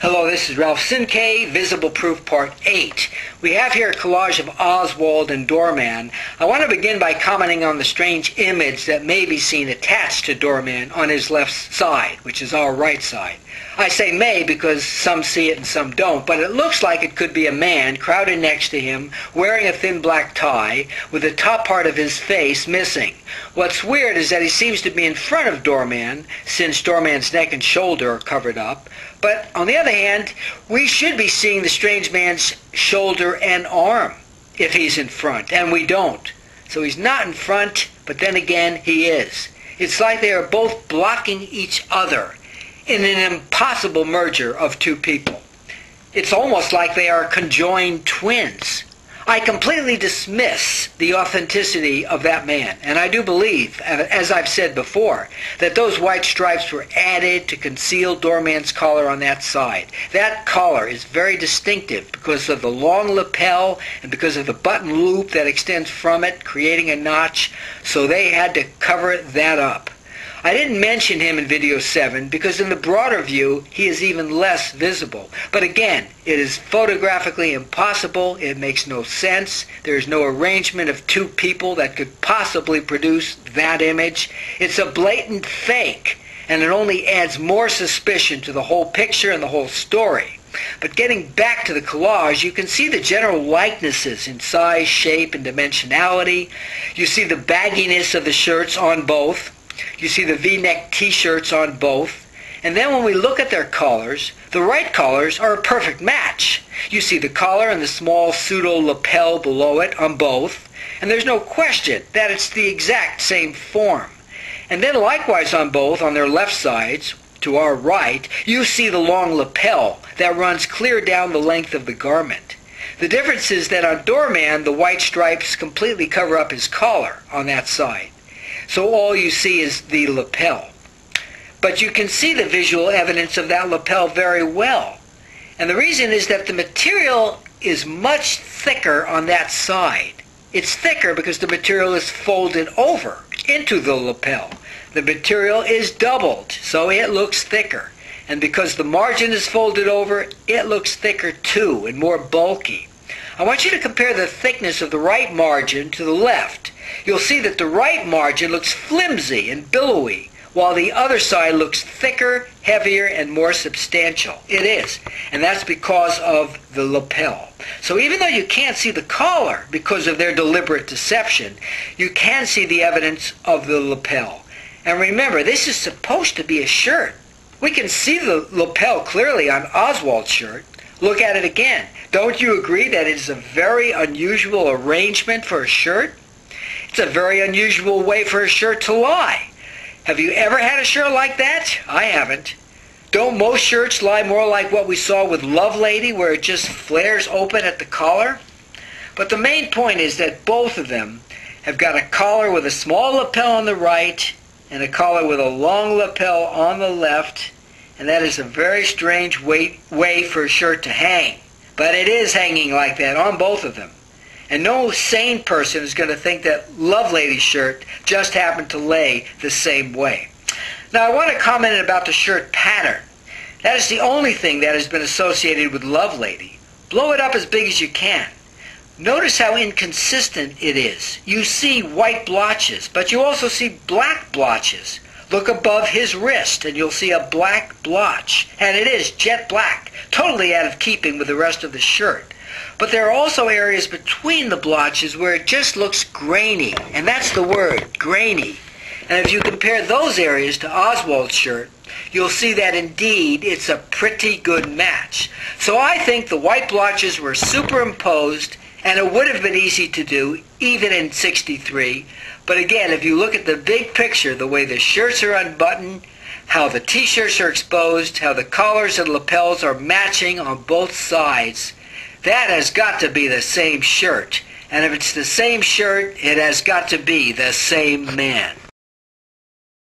Hello, this is Ralph Sinkay, Visible Proof Part 8. We have here a collage of Oswald and Doorman. I want to begin by commenting on the strange image that may be seen attached to Doorman on his left side, which is our right side. I say may because some see it and some don't, but it looks like it could be a man crowded next to him, wearing a thin black tie, with the top part of his face missing. What's weird is that he seems to be in front of Doorman, since Doorman's neck and shoulder are covered up. But on the other hand, we should be seeing the strange man's shoulder and arm if he's in front, and we don't. So he's not in front, but then again, he is. It's like they are both blocking each other in an impossible merger of two people. It's almost like they are conjoined twins. I completely dismiss the authenticity of that man, and I do believe, as I've said before, that those white stripes were added to conceal Doorman's collar on that side. That collar is very distinctive because of the long lapel and because of the button loop that extends from it, creating a notch, so they had to cover that up. I didn't mention him in video 7 because in the broader view he is even less visible. But again, it is photographically impossible. It makes no sense. There is no arrangement of two people that could possibly produce that image. It's a blatant fake, and it only adds more suspicion to the whole picture and the whole story. But getting back to the collage, you can see the general likenesses in size, shape, and dimensionality. You see the bagginess of the shirts on both. You see the V-neck t-shirts on both. And then when we look at their collars, the right collars are a perfect match. You see the collar and the small pseudo-lapel below it on both. And there's no question that it's the exact same form. And then likewise on both, on their left sides, to our right, you see the long lapel that runs clear down the length of the garment. The difference is that on Doorman, the white stripes completely cover up his collar on that side. So all you see is the lapel. But you can see the visual evidence of that lapel very well. And the reason is that the material is much thicker on that side. It's thicker because the material is folded over into the lapel. The material is doubled, so it looks thicker. And because the margin is folded over, it looks thicker too and more bulky. I want you to compare the thickness of the right margin to the left. You'll see that the right margin looks flimsy and billowy, while the other side looks thicker, heavier, and more substantial. It is, and that's because of the lapel. So even though you can't see the collar because of their deliberate deception, you can see the evidence of the lapel. And remember, this is supposed to be a shirt. We can see the lapel clearly on Oswald's shirt. Look at it again. Don't you agree that it is a very unusual arrangement for a shirt? It's a very unusual way for a shirt to lie. Have you ever had a shirt like that? I haven't. Don't most shirts lie more like what we saw with Lovelady, where it just flares open at the collar? But the main point is that both of them have got a collar with a small lapel on the right and a collar with a long lapel on the left, and that is a very strange way for a shirt to hang. But it is hanging like that on both of them. And no sane person is going to think that Lovelady's shirt just happened to lay the same way. Now I want to comment about the shirt pattern. That is the only thing that has been associated with Lovelady. Blow it up as big as you can. Notice how inconsistent it is. You see white blotches, but you also see black blotches. Look above his wrist and you'll see a black blotch. And it is jet black, totally out of keeping with the rest of the shirt. But there are also areas between the blotches where it just looks grainy. And that's the word, grainy. And if you compare those areas to Oswald's shirt, you'll see that indeed it's a pretty good match. So I think the white blotches were superimposed, and it would have been easy to do even in '63. But again, if you look at the big picture, the way the shirts are unbuttoned, how the t-shirts are exposed, how the collars and lapels are matching on both sides, that has got to be the same shirt. And if it's the same shirt, it has got to be the same man.